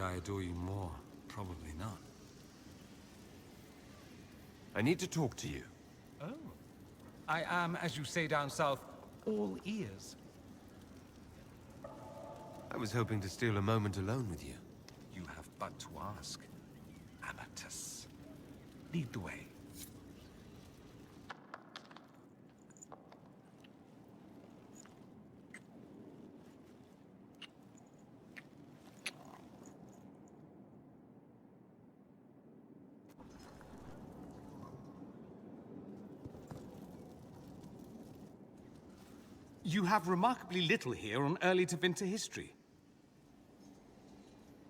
I adore you more? Probably not. I need to talk to you. Oh. I am, as you say down south, all ears. I was hoping to steal a moment alone with you. You have but to ask. Amatus. Lead the way. You have remarkably little here on early to Vinter history.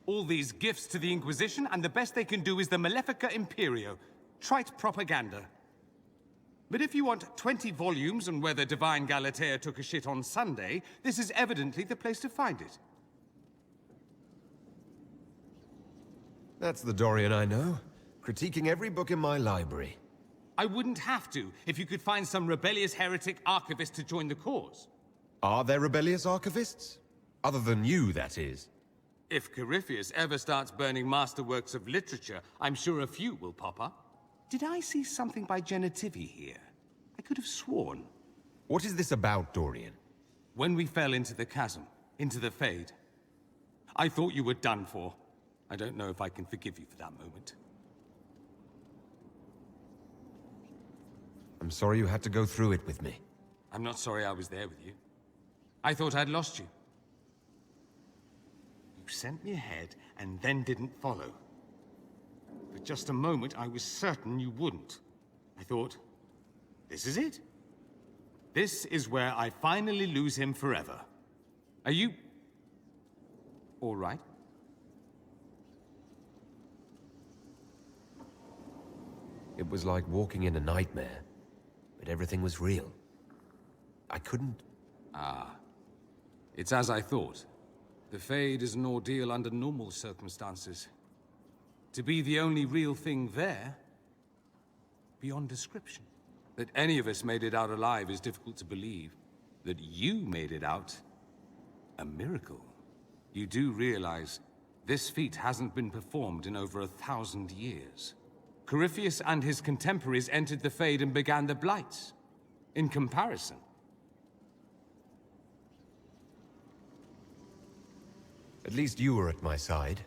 All these gifts to the Inquisition, and the best they can do is the Malefica Imperio. Trite propaganda. But if you want 20 volumes on whether Divine Galatea took a shit on Sunday, this is evidently the place to find it. That's the Dorian I know, critiquing every book in my library. I wouldn't have to, if you could find some rebellious heretic archivist to join the cause. Are there rebellious archivists? Other than you, that is. If Corypheus ever starts burning masterworks of literature, I'm sure a few will pop up. Did I see something by Genitivi here? I could have sworn. What is this about, Dorian? When we fell into the chasm, into the Fade, I thought you were done for. I don't know if I can forgive you for that moment. I'm sorry you had to go through it with me. I'm not sorry I was there with you. I thought I'd lost you. You sent me ahead and then didn't follow. For just a moment, I was certain you wouldn't. I thought, this is it. This is where I finally lose him forever. Are you... all right? It was like walking in a nightmare, but everything was real. I couldn't... Ah. It's as I thought. The Fade is an ordeal under normal circumstances. To be the only real thing there, beyond description. That any of us made it out alive is difficult to believe. That you made it out, a miracle. You do realize this feat hasn't been performed in over 1,000 years. Corypheus and his contemporaries entered the Fade and began the Blights. In comparison. At least you were at my side.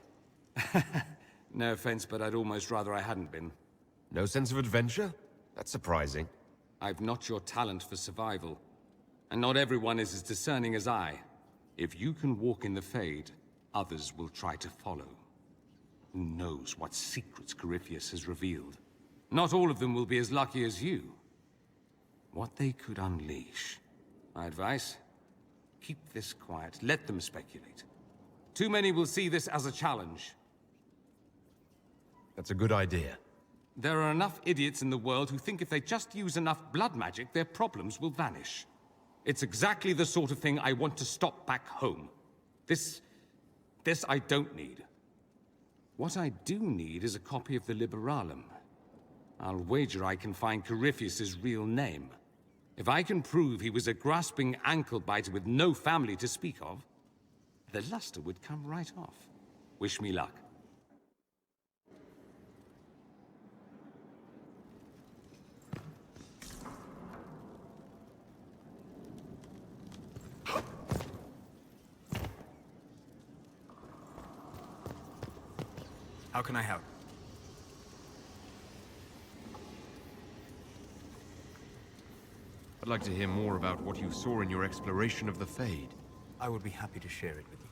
No offense, but I'd almost rather I hadn't been. No sense of adventure? That's surprising. I've not your talent for survival. And not everyone is as discerning as I. If you can walk in the Fade, others will try to follow. Who knows what secrets Corypheus has revealed? Not all of them will be as lucky as you. What they could unleash. My advice? Keep this quiet. Let them speculate. Too many will see this as a challenge. That's a good idea. There are enough idiots in the world who think if they just use enough blood magic, their problems will vanish. It's exactly the sort of thing I want to stop back home. This I don't need. What I do need is a copy of the Liberalum. I'll wager I can find Corypheus's real name. If I can prove he was a grasping ankle-biter with no family to speak of, the luster would come right off. Wish me luck. How can I help? I'd like to hear more about what you saw in your exploration of the Fade. I would be happy to share it with you.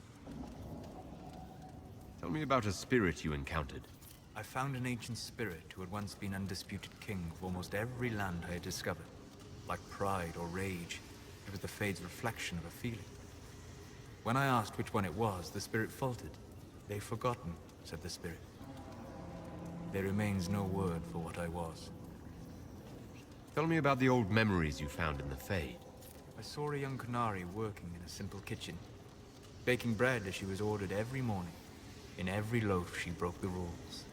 Tell me about a spirit you encountered. I found an ancient spirit who had once been undisputed king of almost every land I had discovered. Like pride or rage, it was the Fade's reflection of a feeling. When I asked which one it was, the spirit faltered. "They've forgotten," said the spirit. "There remains no word for what I was." Tell me about the old memories you found in the Fade. I saw a young Qunari working in a simple kitchen, baking bread as she was ordered every morning. In every loaf, she broke the rules.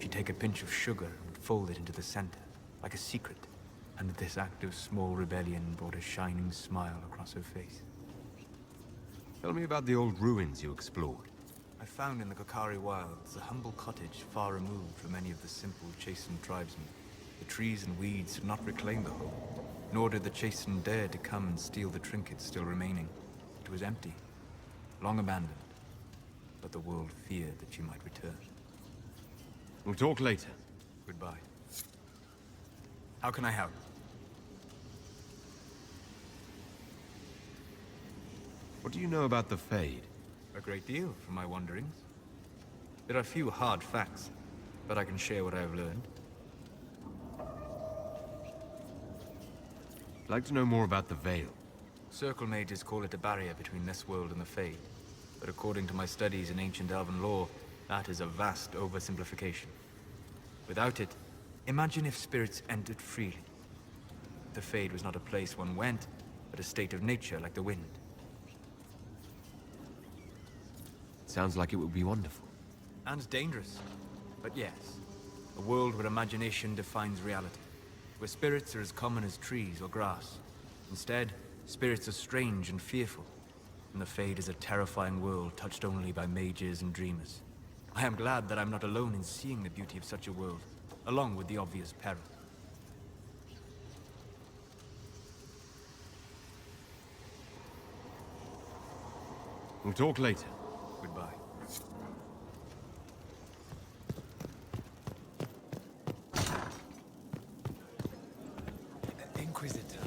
She'd take a pinch of sugar and fold it into the center, like a secret, and this act of small rebellion brought a shining smile across her face. Tell me about the old ruins you explored. I found in the Kokari wilds a humble cottage far removed from any of the simple, chastened tribesmen. The trees and weeds did not reclaim the home, nor did the chastened dare to come and steal the trinkets still remaining. It was empty, long abandoned, but the world feared that she might return. We'll talk later. Goodbye. How can I help? What do you know about the Fade? A great deal from my wanderings. There are few hard facts, but I can share what I have learned. I'd like to know more about the Veil. Circle mages call it a barrier between this world and the Fade. But according to my studies in ancient elven lore, that is a vast oversimplification. Without it, imagine if spirits entered freely. The Fade was not a place one went, but a state of nature like the wind. Sounds like it would be wonderful. And dangerous. But yes, a world where imagination defines reality. Where spirits are as common as trees or grass. Instead, spirits are strange and fearful. And the Fade is a terrifying world touched only by mages and dreamers. I am glad that I'm not alone in seeing the beauty of such a world, along with the obvious peril. We'll talk later. Goodbye. Inquisitor.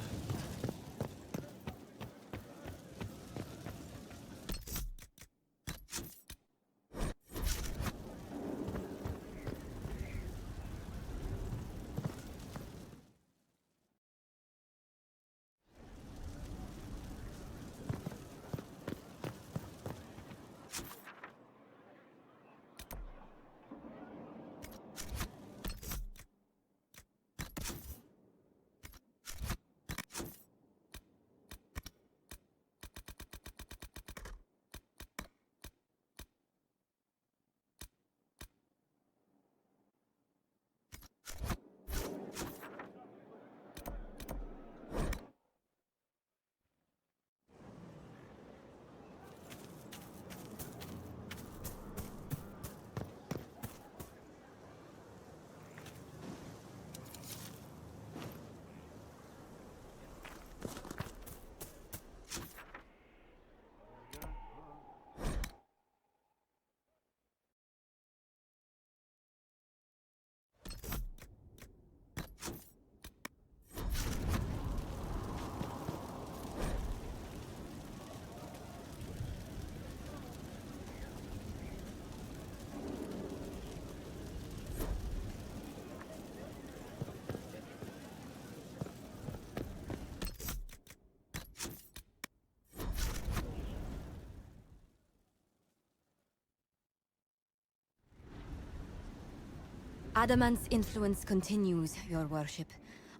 Adamant's influence continues, your worship.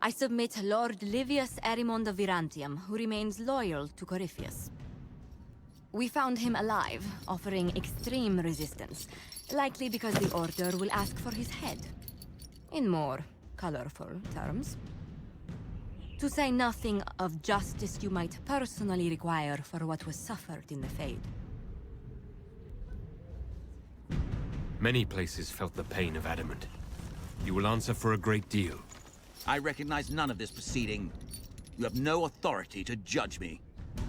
I submit Lord Livius Erimond of Virantium, who remains loyal to Corypheus. We found him alive, offering extreme resistance, likely because the Order will ask for his head. In more colorful terms. To say nothing of justice you might personally require for what was suffered in the Fade. Many places felt the pain of Adamant. You will answer for a great deal. I recognize none of this proceeding. You have no authority to judge me.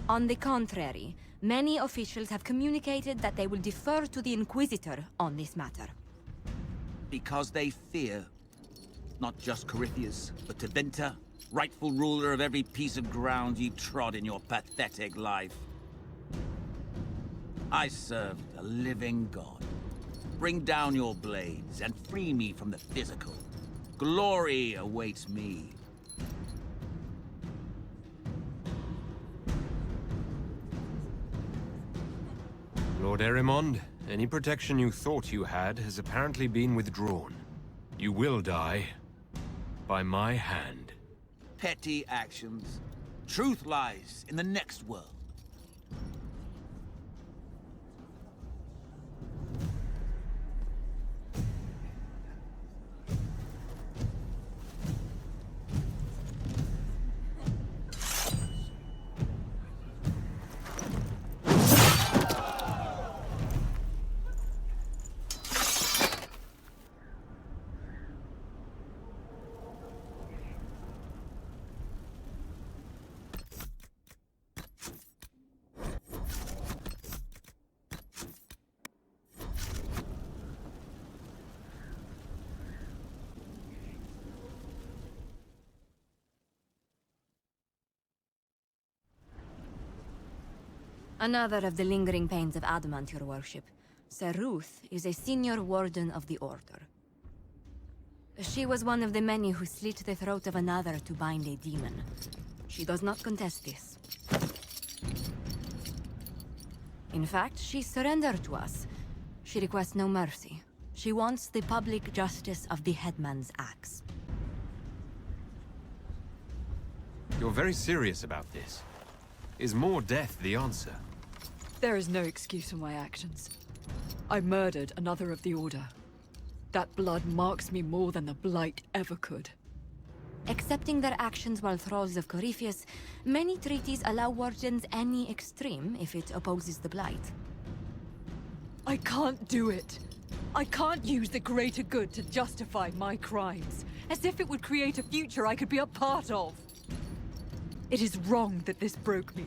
On the contrary, many officials have communicated that they will defer to the Inquisitor on this matter. Because they fear. Not just Corypheus, but Tevinter, rightful ruler of every piece of ground you trod in your pathetic life. I serve the living God. Bring down your blades and free me from the physical. Glory awaits me. Lord Erimond, any protection you thought you had has apparently been withdrawn. You will die. By my hand. Petty actions. Truth lies in the next world. Another of the lingering pains of Adamant, your worship. Sir Ruth is a senior warden of the Order. She was one of the many who slit the throat of another to bind a demon. She does not contest this. In fact, she surrendered to us. She requests no mercy. She wants the public justice of the Headman's axe. You're very serious about this. Is more death the answer? There is no excuse for my actions. I murdered another of the Order. That blood marks me more than the Blight ever could. Accepting their actions while thralls of Corypheus, many treaties allow wardens any extreme if it opposes the Blight. I can't do it. I can't use the greater good to justify my crimes, as if it would create a future I could be a part of. It is wrong that this broke me.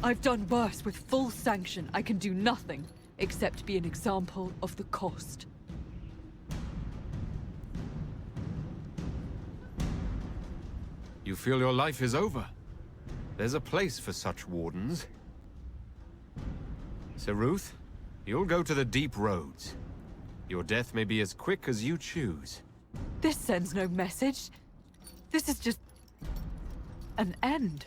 I've done worse with full sanction. I can do nothing except be an example of the cost. You feel your life is over? There's a place for such wardens. Sir Ruth, you'll go to the Deep Roads. Your death may be as quick as you choose. This sends no message. This is just an end.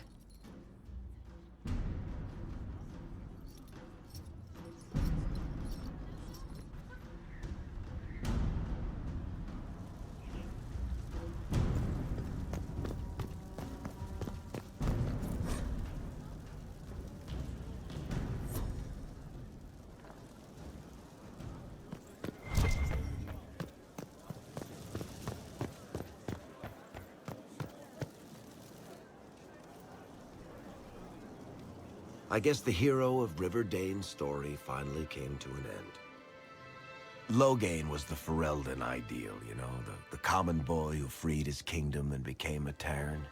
I guess the hero of River Dane's story finally came to an end. Loghain was the Ferelden ideal, you know, the common boy who freed his kingdom and became a Terran.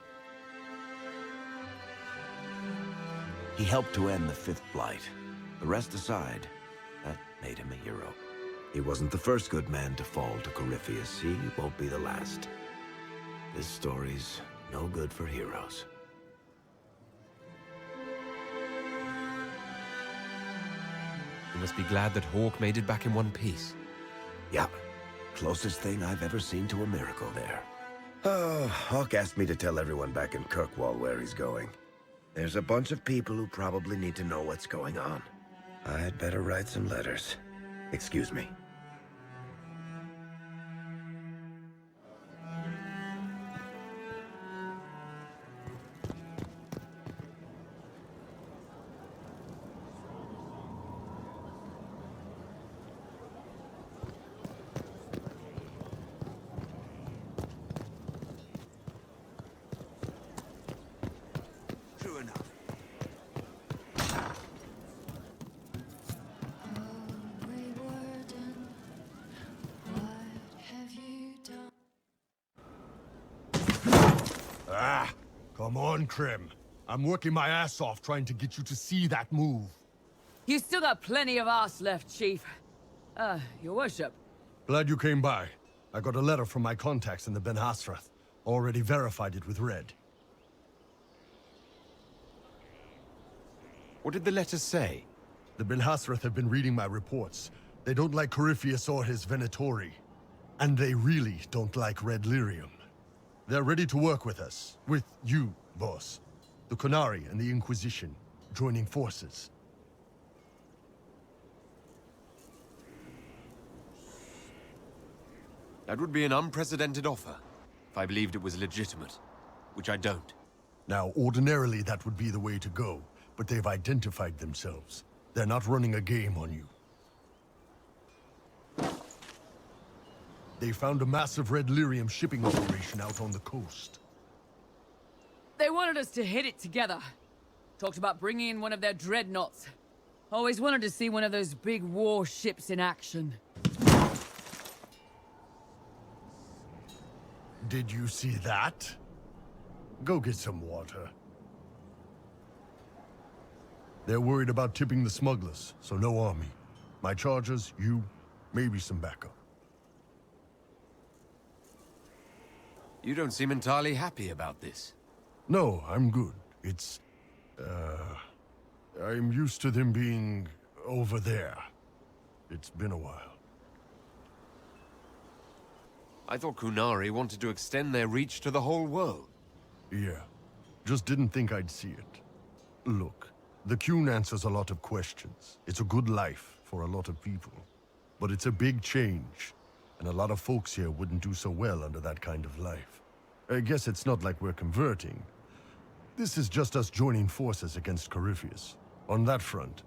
He helped to end the Fifth Blight. The rest aside, that made him a hero. He wasn't the first good man to fall to Corypheus. He won't be the last. This story's no good for heroes. You must be glad that Hawke made it back in one piece. Yeah, closest thing I've ever seen to a miracle there. Oh, Hawke asked me to tell everyone back in Kirkwall where he's going. There's a bunch of people who probably need to know what's going on. I'd better write some letters. Excuse me. True enough. Come on, Krim. I'm working my ass off trying to get you to see that move. You still got plenty of arse left, Chief. Your worship. Glad you came by. I got a letter from my contacts in the Ben Hasrath. Already verified it with Red. What did the letter say? The Ben Hasrath have been reading my reports. They don't like Corypheus or his Venatori. And they really don't like Red Lyrium. They're ready to work with us. With you, boss. The Qunari and the Inquisition, joining forces. That would be an unprecedented offer, if I believed it was legitimate, which I don't. Now, ordinarily that would be the way to go, but they've identified themselves. They're not running a game on you. They found a massive Red Lyrium shipping operation out on the coast. They wanted us to hit it together. Talked about bringing in one of their dreadnoughts. Always wanted to see one of those big warships in action. Did you see that? Go get some water. They're worried about tipping the smugglers, so no army. My charges, you, maybe some backup. You don't seem entirely happy about this. No, I'm good. It's, I'm used to them being over there. It's been a while. I thought Qunari wanted to extend their reach to the whole world. Yeah. Just didn't think I'd see it. Look, the Qun answers a lot of questions. It's a good life for a lot of people. But it's a big change, and a lot of folks here wouldn't do so well under that kind of life. I guess it's not like we're converting. This is just us joining forces against Corypheus. On that front,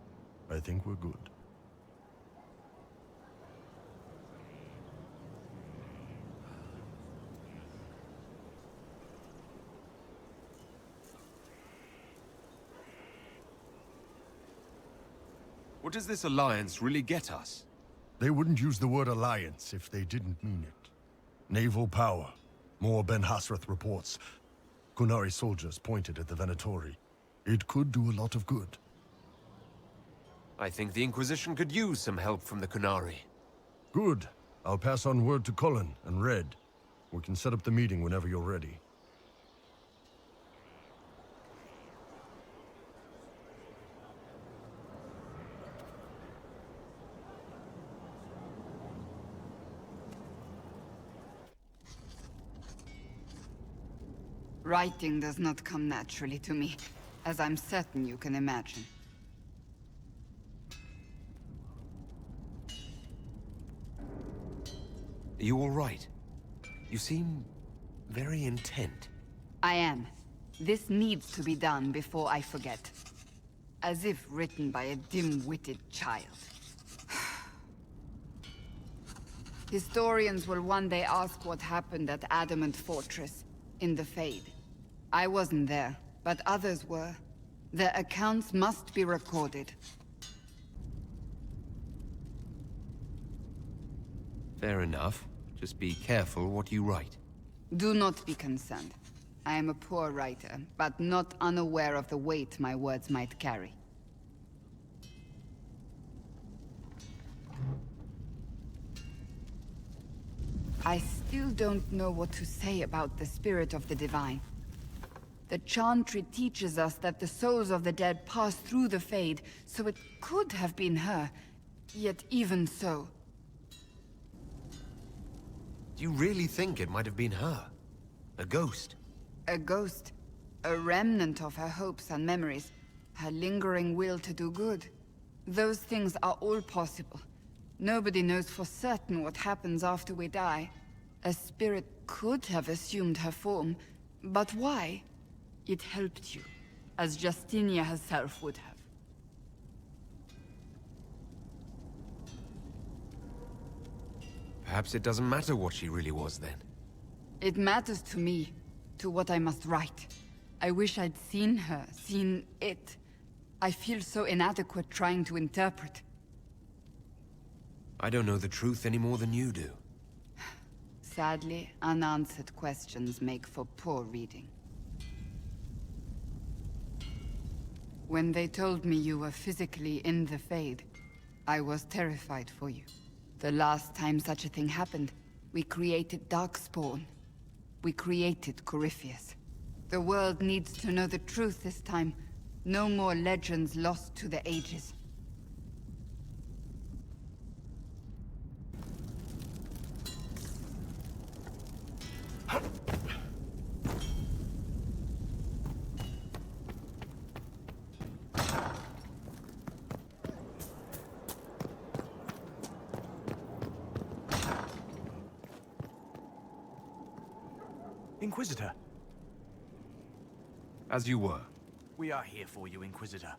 I think we're good. What does this alliance really get us? They wouldn't use the word alliance if they didn't mean it. Naval power. More Ben Hasrath reports. Qunari soldiers pointed at the Venatori. It could do a lot of good. I think the Inquisition could use some help from the Qunari. Good. I'll pass on word to Cullen and Red. We can set up the meeting whenever you're ready. Writing does not come naturally to me, as I'm certain you can imagine. Are you all right? You seem very intent. I am. This needs to be done before I forget. As if written by a dim-witted child. Historians will one day ask what happened at Adamant Fortress, in the Fade. I wasn't there, but others were. Their accounts must be recorded. Fair enough. Just be careful what you write. Do not be concerned. I am a poor writer, but not unaware of the weight my words might carry. I still don't know what to say about the spirit of the divine. The Chantry teaches us that the souls of the dead pass through the Fade, so it could have been her. Yet even so... Do you really think it might have been her? A ghost? A ghost. A remnant of her hopes and memories. Her lingering will to do good. Those things are all possible. Nobody knows for certain what happens after we die. A spirit could have assumed her form, but why? It helped you, as Justinia herself would have. Perhaps it doesn't matter what she really was then. It matters to me, to what I must write. I wish I'd seen her, seen it. I feel so inadequate trying to interpret. I don't know the truth any more than you do. Sadly, unanswered questions make for poor reading. When they told me you were physically in the Fade, I was terrified for you. The last time such a thing happened, we created Darkspawn. We created Corypheus. The world needs to know the truth this time. No more legends lost to the ages. Inquisitor. As you were. We are here for you, Inquisitor.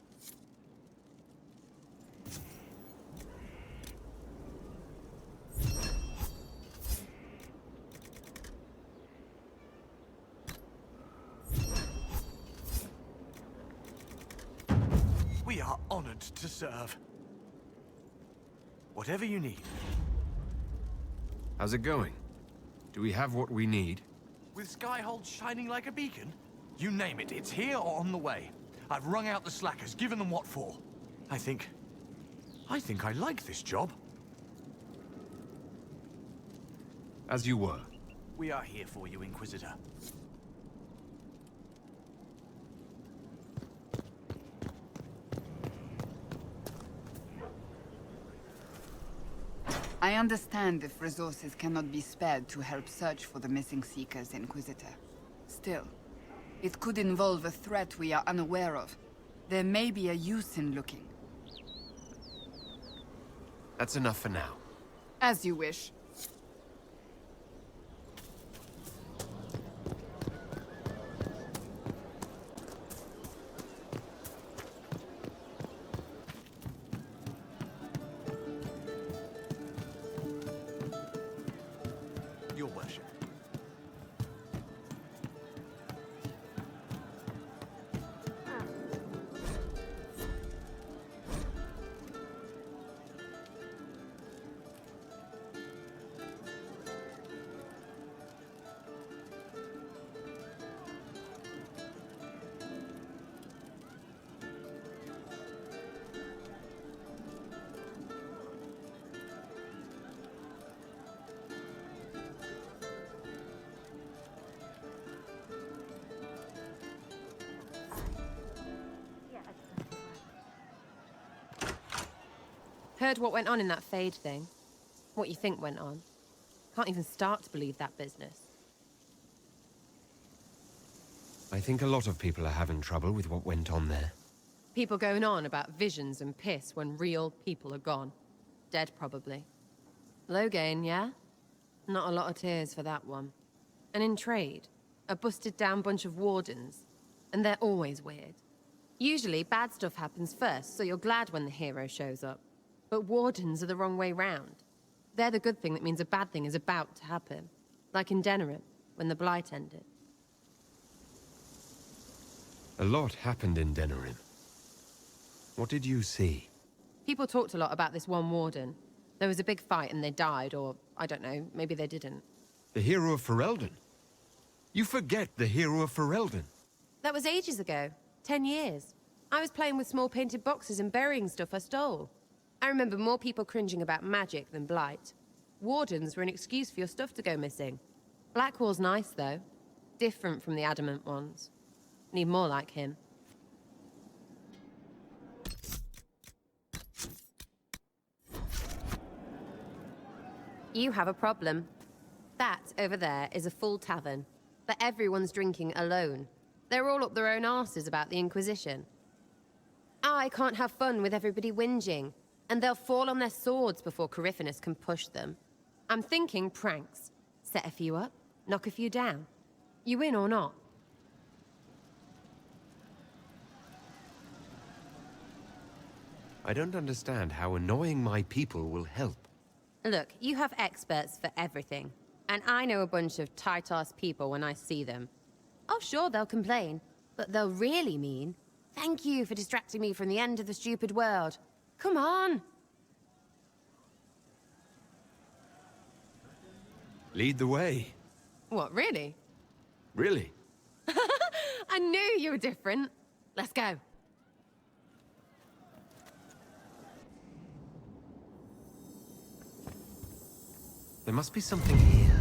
We are honored to serve. Whatever you need. How's it going? Do we have what we need? With Skyhold shining like a beacon? You name it, it's here or on the way. I've wrung out the slackers, given them what for. I think I like this job. As you were. We are here for you, Inquisitor. I understand if resources cannot be spared to help search for the missing Seekers, Inquisitor. Still, it could involve a threat we are unaware of. There may be a use in looking. That's enough for now. As you wish. Your worship. Heard what went on in that Fade thing? What you think went on? Can't even start to believe that business. I think a lot of people are having trouble with what went on there. People going on about visions and piss when real people are gone. Dead, probably. Low gain, yeah? Not a lot of tears for that one. And in trade, a busted down bunch of wardens. And they're always weird. Usually, bad stuff happens first, so you're glad when the hero shows up. But wardens are the wrong way round. They're the good thing that means a bad thing is about to happen. Like in Denerim, when the Blight ended. A lot happened in Denerim. What did you see? People talked a lot about this one warden. There was a big fight and they died, or, I don't know, maybe they didn't. The hero of Ferelden? You forget the hero of Ferelden. That was ages ago. 10 years. I was playing with small painted boxes and burying stuff I stole. I remember more people cringing about magic than Blight. Wardens were an excuse for your stuff to go missing. Blackwall's nice, though. Different from the adamant ones. Need more like him. You have a problem. That, over there, is a full tavern. But everyone's drinking alone. They're all up their own arses about the Inquisition. I can't have fun with everybody whinging. And they'll fall on their swords before Corypheus can push them. I'm thinking pranks. Set a few up, knock a few down. You in or not? I don't understand how annoying my people will help. Look, you have experts for everything. And I know a bunch of tight-ass people when I see them. Oh, sure, they'll complain. But they'll really mean, thank you for distracting me from the end of the stupid world. Come on! Lead the way. What, really? Really? I knew you were different. Let's go. There must be something here.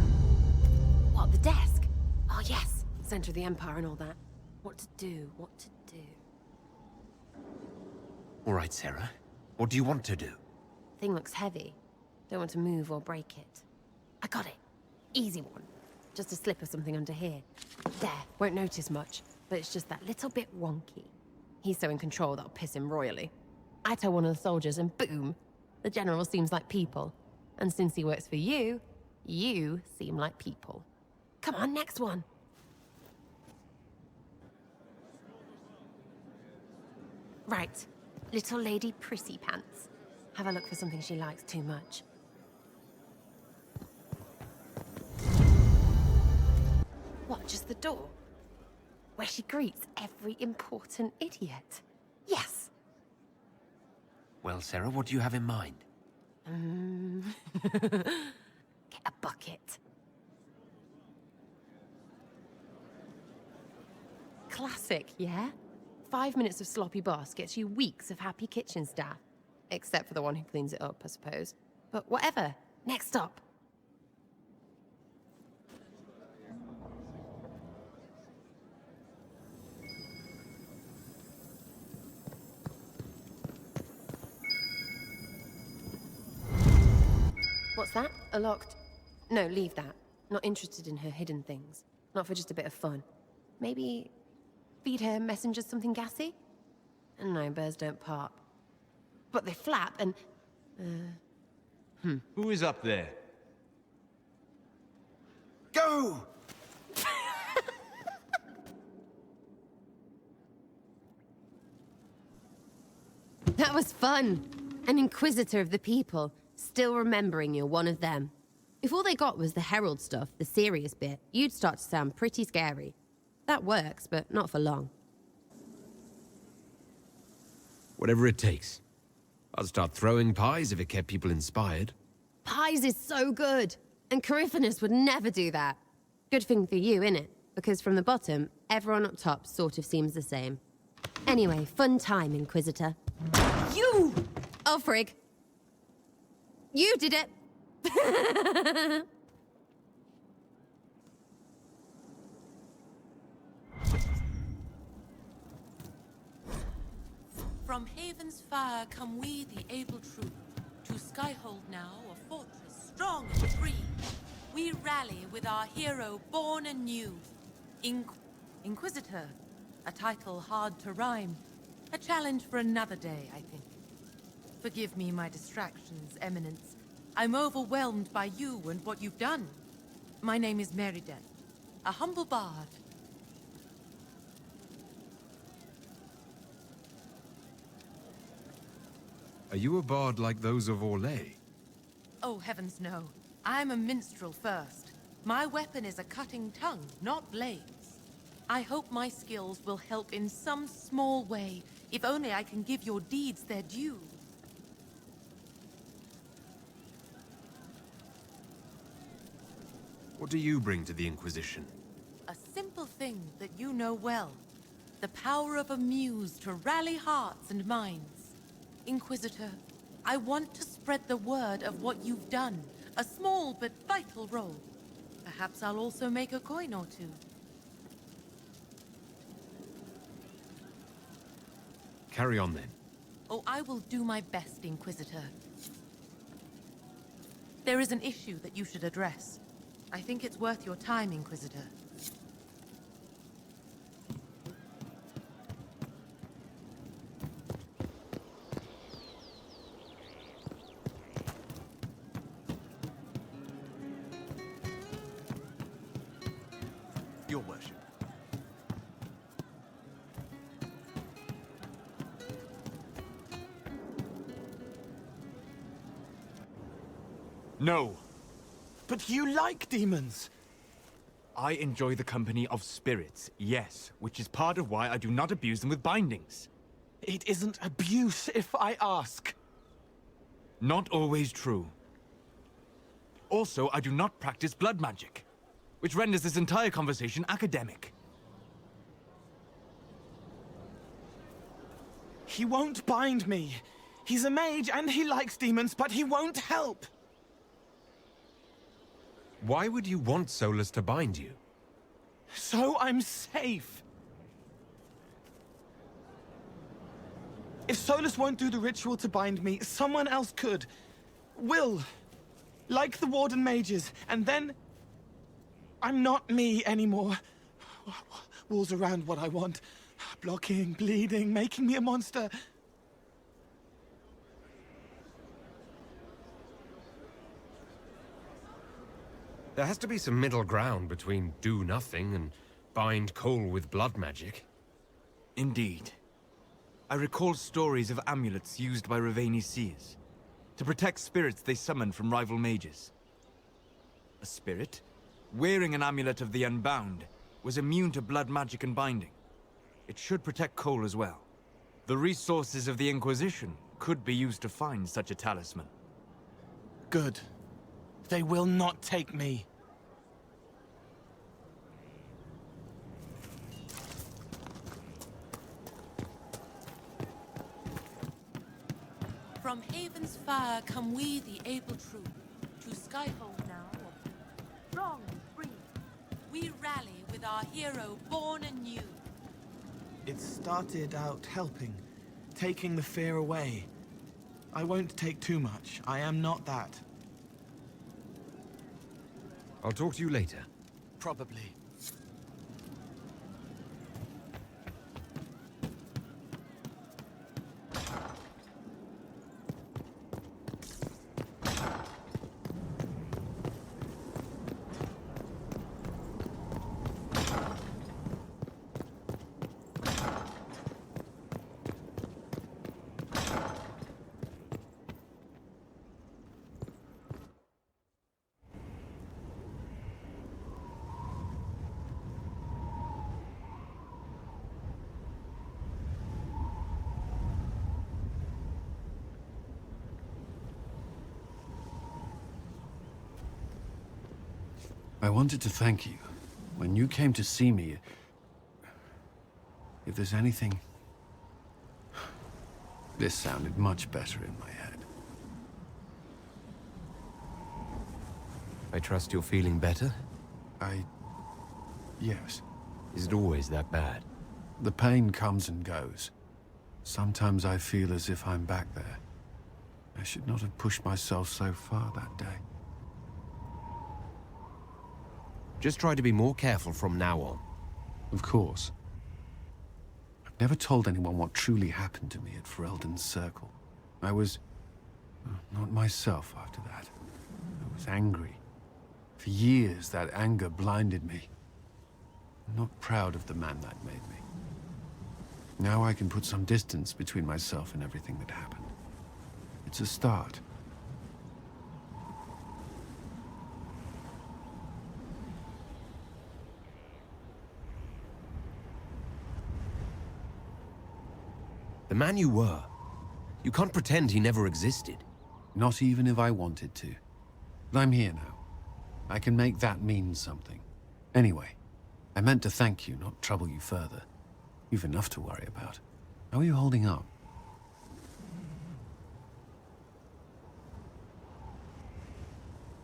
What, the desk? Oh, yes. Center of the Empire and all that. What to do, what to do. All right, Sarah. What do you want to do? Thing looks heavy. Don't want to move or break it. I got it. Easy one. Just a slip or something under here. There, won't notice much, but it's just that little bit wonky. He's so in control that'll piss him royally. I tell one of the soldiers and boom, the general seems like people. And since he works for you, you seem like people. Come on, next one. Right. Little Lady Prissy Pants. Have a look for something she likes too much. What, just the door? Where she greets every important idiot. Yes! Well, Sarah, what do you have in mind? Get a bucket. Classic, yeah? 5 minutes of sloppy boss gets you weeks of happy kitchen staff. Except for the one who cleans it up, I suppose. But whatever. Next up. What's that? A locked... No, leave that. Not interested in her hidden things. Not for just a bit of fun. Maybe... feed her messengers something gassy? No, birds don't pop. But they flap and... Who is up there? Go! That was fun. An inquisitor of the people, still remembering you're one of them. If all they got was the herald stuff, the serious bit, you'd start to sound pretty scary. That works, but not for long. Whatever it takes. I'd start throwing pies if it kept people inspired. Pies is so good, and Coryphanus would never do that. Good thing for you, innit? Because from the bottom, everyone up top sort of seems the same. Anyway, fun time, Inquisitor. You! Oh, frig. You did it! From Haven's fire come we, the able true, to Skyhold now, a fortress strong and free. We rally with our hero born anew. Inquisitor, a title hard to rhyme. A challenge for another day, I think. Forgive me my distractions, Eminence. I'm overwhelmed by you and what you've done. My name is Meriden, a humble bard. Are you a bard like those of Orlais? Oh, heavens no. I'm a minstrel first. My weapon is a cutting tongue, not blades. I hope my skills will help in some small way, if only I can give your deeds their due. What do you bring to the Inquisition? A simple thing that you know well. The power of a muse to rally hearts and minds. Inquisitor, I want to spread the word of what you've done. A small but vital role. Perhaps I'll also make a coin or two. Carry on then. Oh, I will do my best, Inquisitor. There is an issue that you should address. I think it's worth your time, Inquisitor. Your worship. No. But you like demons! I enjoy the company of spirits, yes, which is part of why I do not abuse them with bindings. It isn't abuse, if I ask. Not always true. Also, I do not practice blood magic, which renders this entire conversation academic. He won't bind me. He's a mage and he likes demons, but he won't help. Why would you want Solus to bind you? So I'm safe. If Solus won't do the ritual to bind me, someone else could. Will. Like the Warden mages, and then... I'm not me anymore. Walls around what I want. Blocking, bleeding, making me a monster. There has to be some middle ground between do nothing and bind Cole with blood magic. Indeed. I recall stories of amulets used by Rivaini seers to protect spirits they summoned from rival mages. A spirit, wearing an amulet of the Unbound, was immune to blood magic and binding. It should protect Cole as well. The resources of the Inquisition could be used to find such a talisman. Good. They will not take me. From Haven's fire come we, the able true, to Skyhold now, strong and free. We rally with our hero born anew. It started out helping, taking the fear away. I won't take too much. I am not that. I'll talk to you later. Probably. I wanted to thank you. When you came to see me, if there's anything... This sounded much better in my head. I trust you're feeling better? Yes. Is it always that bad? The pain comes and goes. Sometimes I feel as if I'm back there. I should not have pushed myself so far that day. Just try to be more careful from now on. Of course. I've never told anyone what truly happened to me at Ferelden's Circle. I was... not myself after that. I was angry. For years, that anger blinded me. I'm not proud of the man that made me. Now I can put some distance between myself and everything that happened. It's a start. The man you were. You can't pretend he never existed. Not even if I wanted to. But I'm here now. I can make that mean something. Anyway, I meant to thank you, not trouble you further. You've enough to worry about. How are you holding up?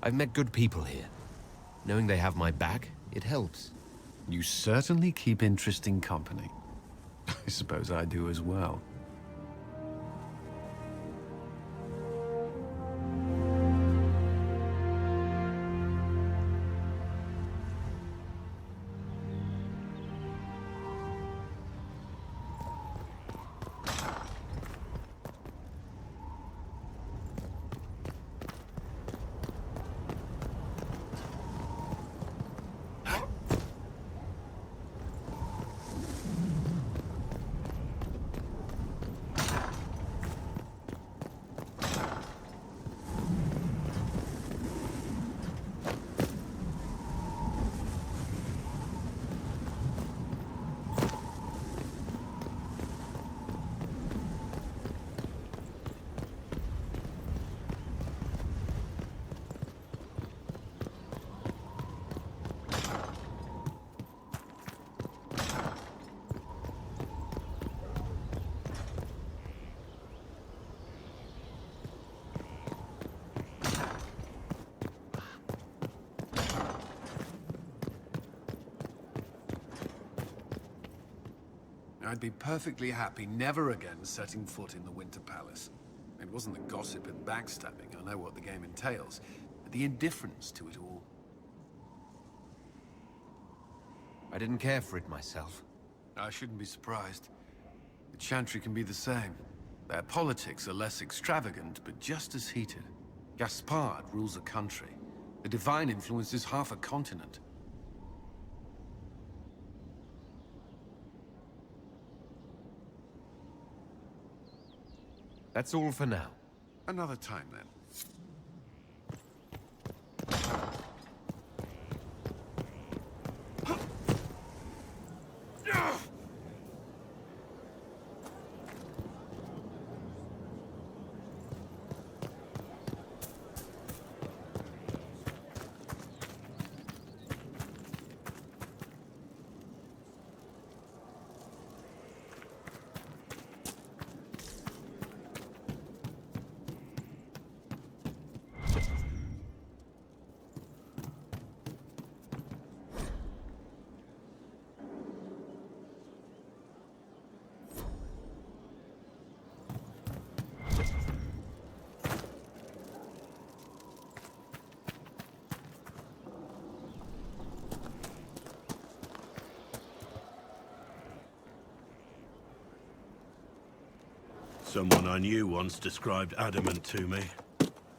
I've met good people here. Knowing they have my back, it helps. You certainly keep interesting company. I suppose I do as well. I'd be perfectly happy never again setting foot in the Winter Palace. It wasn't the gossip and backstabbing, I know what the game entails, but the indifference to it all. I didn't care for it myself. I shouldn't be surprised. The Chantry can be the same. Their politics are less extravagant, but just as heated. Gaspard rules a country. The Divine influences half a continent. That's all for now. Another time, then. Someone I knew once described Adamant to me.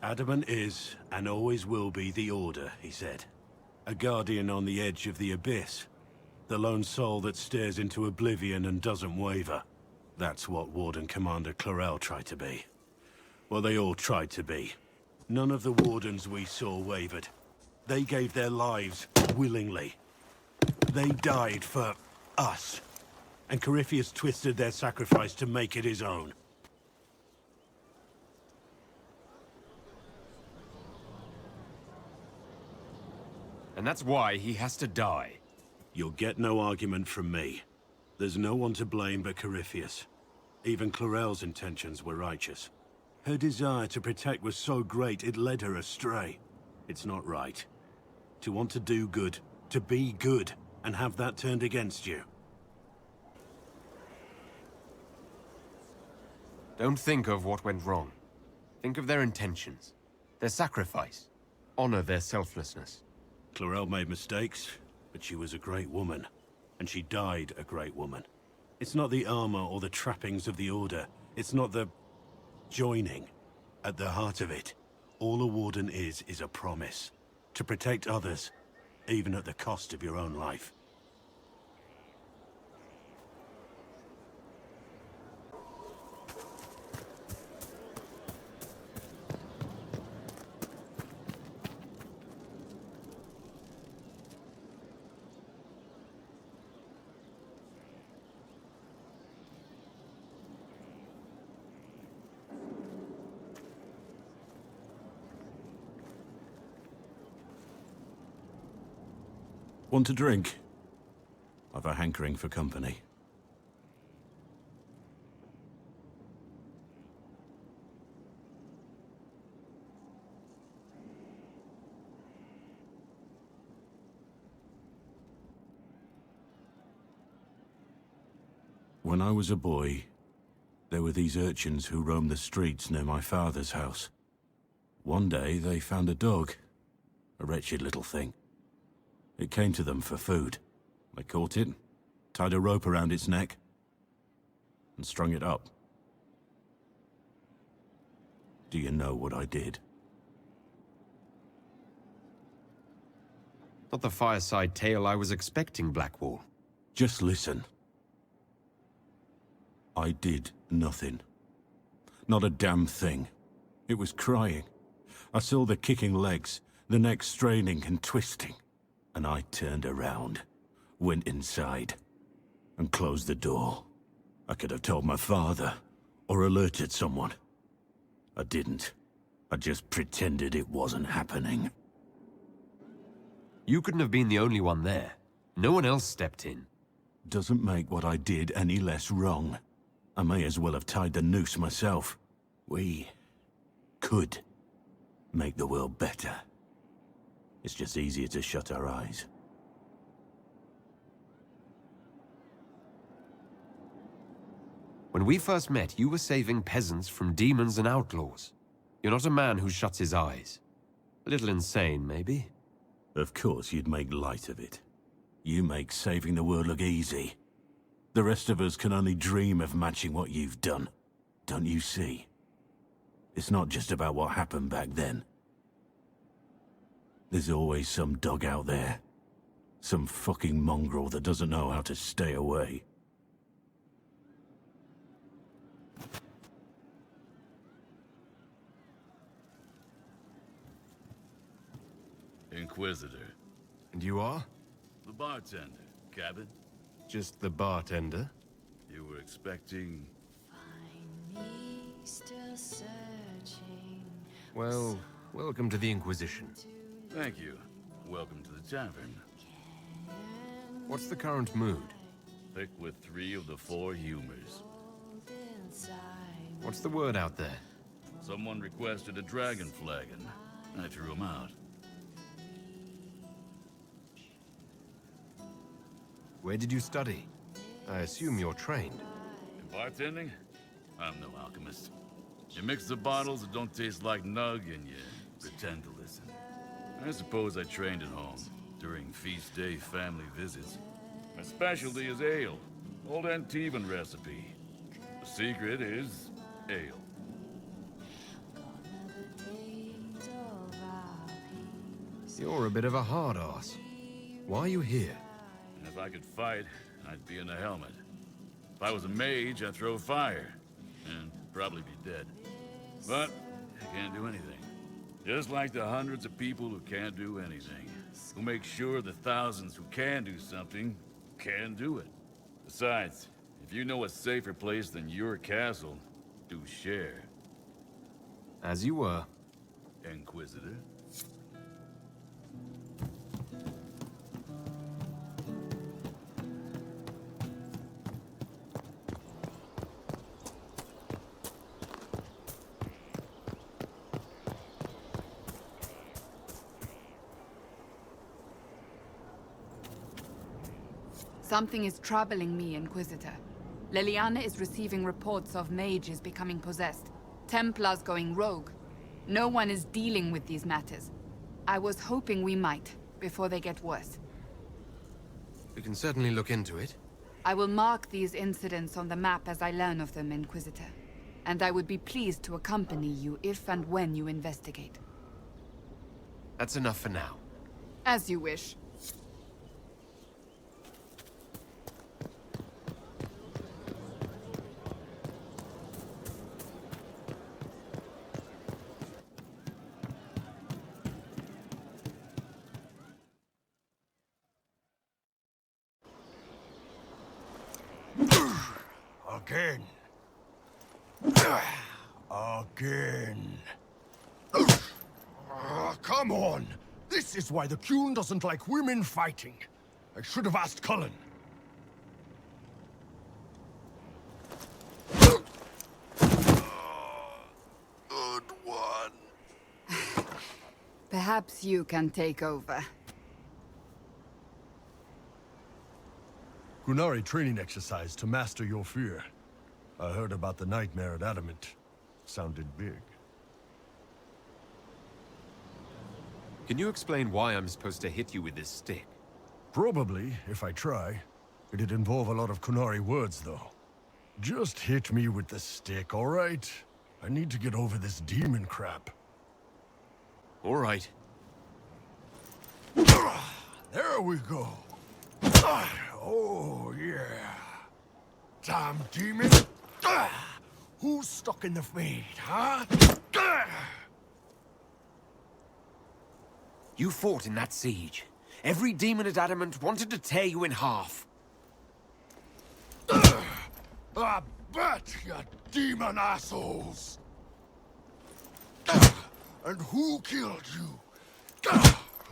Adamant is, and always will be, the Order, he said. A guardian on the edge of the abyss. The lone soul that stares into oblivion and doesn't waver. That's what Warden Commander Clarel tried to be. Well, they all tried to be. None of the Wardens we saw wavered. They gave their lives willingly. They died for us. And Corypheus twisted their sacrifice to make it his own. And that's why he has to die. You'll get no argument from me. There's no one to blame but Corypheus. Even Clarel's intentions were righteous. Her desire to protect was so great it led her astray. It's not right. To want to do good, to be good, and have that turned against you. Don't think of what went wrong. Think of their intentions, their sacrifice. Honor their selflessness. Clarel made mistakes, but she was a great woman. And she died a great woman. It's not the armor or the trappings of the Order. It's not the joining. At the heart of it, all a Warden is a promise. To protect others, even at the cost of your own life. Want a drink? I've a hankering for company. When I was a boy, there were these urchins who roamed the streets near my father's house. One day, they found a dog. A wretched little thing. It came to them for food. They caught it, tied a rope around its neck, and strung it up. Do you know what I did? Not the fireside tale I was expecting, Blackwall. Just listen. I did nothing. Not a damn thing. It was crying. I saw the kicking legs, the neck straining and twisting. And I turned around, went inside, and closed the door. I could have told my father, or alerted someone. I didn't. I just pretended it wasn't happening. You couldn't have been the only one there. No one else stepped in. Doesn't make what I did any less wrong. I may as well have tied the noose myself. We could make the world better. It's just easier to shut our eyes. When we first met, you were saving peasants from demons and outlaws. You're not a man who shuts his eyes. A little insane, maybe? Of course you'd make light of it. You make saving the world look easy. The rest of us can only dream of matching what you've done. Don't you see? It's not just about what happened back then. There's always some dog out there. Some fucking mongrel that doesn't know how to stay away. Inquisitor. And you are? The bartender. Cabin? Just the bartender? You were expecting... Well, welcome to the Inquisition. Thank you. Welcome to the tavern. What's the current mood? Thick with 3 of the 4 humors. What's the word out there? Someone requested a dragon flagon. I threw him out. Where did you study? I assume you're trained. In bartending? I'm no alchemist. You mix the bottles that don't taste like nug and you pretend to listen. I suppose I trained at home, during feast day family visits. My specialty is ale, old Antivan recipe. The secret is ale. You're a bit of a hard-ass. Why are you here? And if I could fight, I'd be in a helmet. If I was a mage, I'd throw fire. And probably be dead. But I can't do anything. Just like the hundreds of people who can't do anything. Who make sure the thousands who can do something can do it. Besides, if you know a safer place than your castle, do share. As you were. Inquisitor. Something is troubling me, Inquisitor. Leliana is receiving reports of mages becoming possessed, Templars going rogue. No one is dealing with these matters. I was hoping we might, before they get worse. We can certainly look into it. I will mark these incidents on the map as I learn of them, Inquisitor. And I would be pleased to accompany you if and when you investigate. That's enough for now. As you wish. Again. Again. Come on! This is why the Qun doesn't like women fighting. I should have asked Cullen. Good one. Perhaps you can take over. Qunari training exercise to master your fear. I heard about the nightmare at Adamant. Sounded big. Can you explain why I'm supposed to hit you with this stick? Probably, if I try. It'd involve a lot of Qunari words, though. Just hit me with the stick, all right? I need to get over this demon crap. All right. There we go. Oh, yeah. Damn demon. Who's stuck in the Fade, huh? You fought in that siege. Every demon at Adamant wanted to tear you in half. I bet, you demon assholes! And who killed you?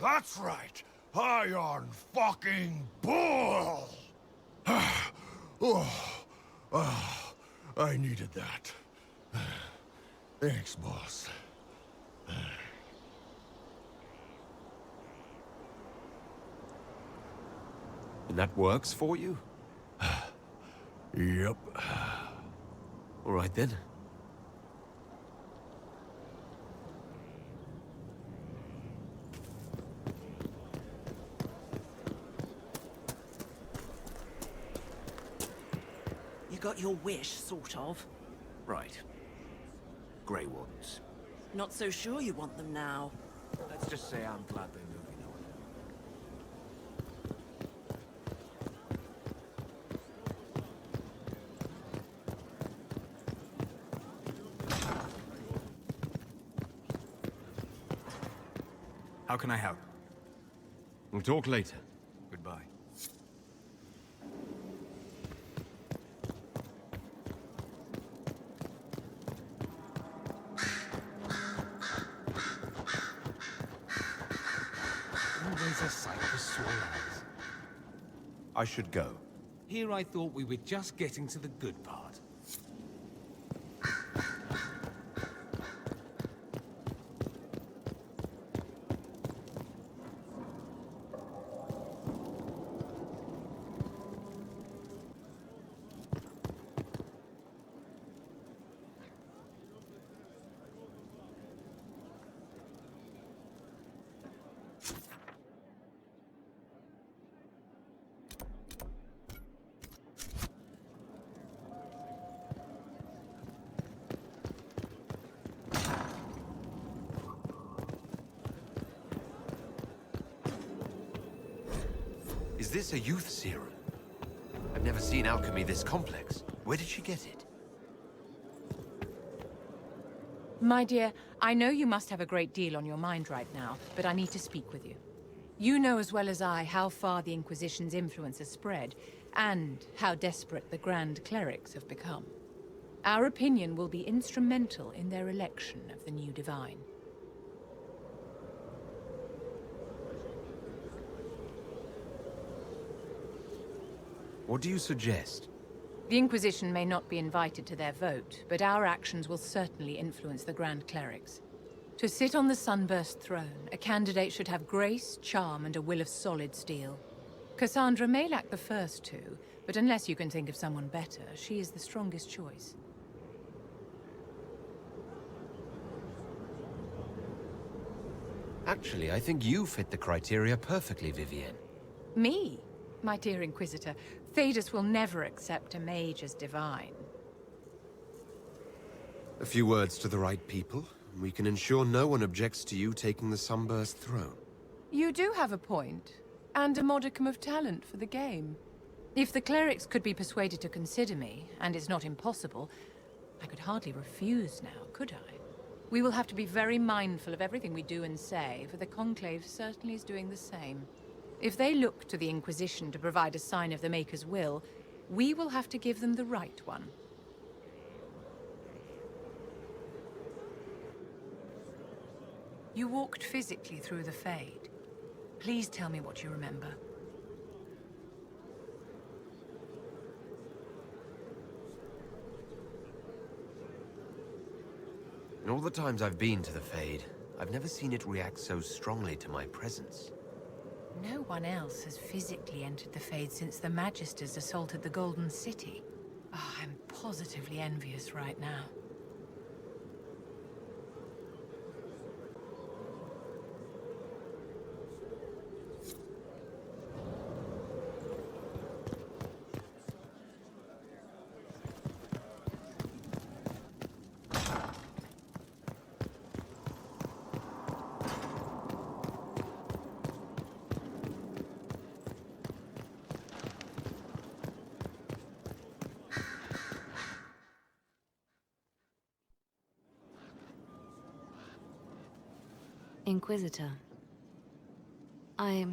That's right, Iron fucking Bull! I needed that. Thanks, boss. And that works for you? Yep. All right then. You got your wish, sort of. Right. Grey Wardens. Not so sure you want them now. Let's just say I'm glad they moved me on. How can I help? We'll talk later. Goodbye. Always a sight for sore eyes. I should go. Here I thought we were just getting to the good part. this a youth serum? I've never seen alchemy this complex. Where did she get it? My dear, I know you must have a great deal on your mind right now, but I need to speak with you. You know as well as I how far the Inquisition's influence has spread, and how desperate the Grand Clerics have become. Our opinion will be instrumental in their election of the new Divine. What do you suggest? The Inquisition may not be invited to their vote, but our actions will certainly influence the Grand Clerics. To sit on the Sunburst throne, a candidate should have grace, charm, and a will of solid steel. Cassandra may lack the first two, but unless you can think of someone better, she is the strongest choice. Actually, I think you fit the criteria perfectly, Vivienne. Me? My dear Inquisitor, Thedas will never accept a mage as divine. A few words to the right people, and we can ensure no one objects to you taking the Sunburst throne. You do have a point, and a modicum of talent for the game. If the clerics could be persuaded to consider me, and it's not impossible, I could hardly refuse now, could I? We will have to be very mindful of everything we do and say, for the Conclave certainly is doing the same. If they look to the Inquisition to provide a sign of the Maker's will, we will have to give them the right one. You walked physically through the Fade. Please tell me what you remember. In all the times I've been to the Fade, I've never seen it react so strongly to my presence. No one else has physically entered the Fade since the Magisters assaulted the Golden City. Oh, I'm positively envious right now. Inquisitor, I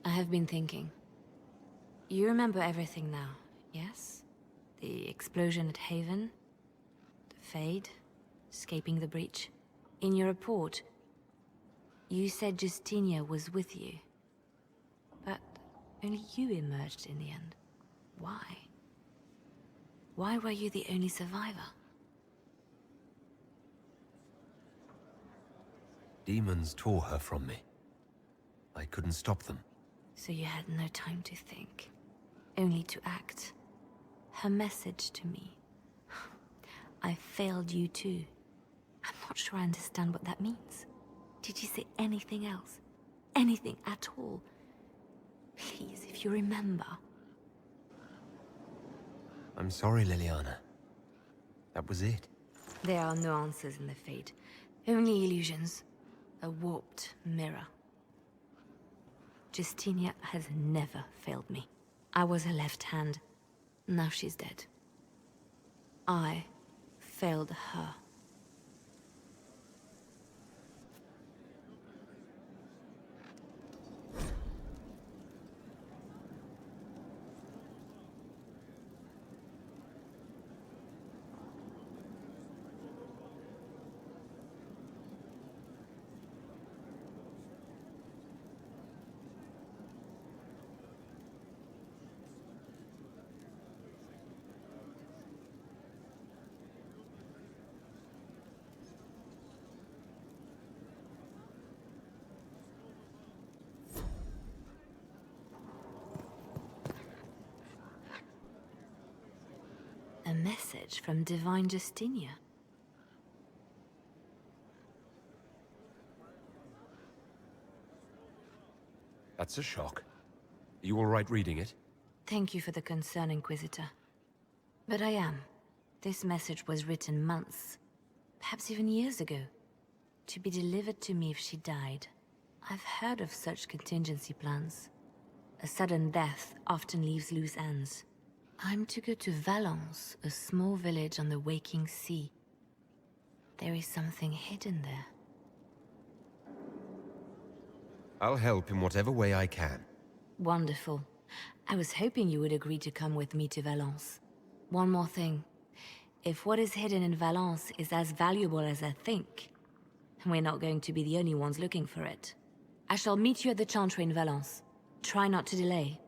have been thinking. You remember everything now, yes? The explosion at Haven, the Fade, escaping the breach. In your report, you said Justinia was with you. But only you emerged in the end. Why? Why were you the only survivor? Demons tore her from me. I couldn't stop them. So you had no time to think, only to act. Her message to me. I failed you too. I'm not sure I understand what that means. Did you say anything else? Anything at all? Please, if you remember. I'm sorry, Leliana. That was it. There are no answers in the Fade. Only illusions. A warped mirror. Justinia has never failed me. I was her left hand. Now she's dead. I failed her. A message from Divine Justinia. That's a shock. Are you all right reading it? Thank you for the concern, Inquisitor. But I am. This message was written months, perhaps even years ago, to be delivered to me if she died. I've heard of such contingency plans. A sudden death often leaves loose ends. I'm to go to Valence, a small village on the waking sea. There is something hidden there. I'll help in whatever way I can. Wonderful. I was hoping you would agree to come with me to Valence. One more thing. If what is hidden in Valence is as valuable as I think, we're not going to be the only ones looking for it. I shall meet you at the Chantry in Valence. Try not to delay.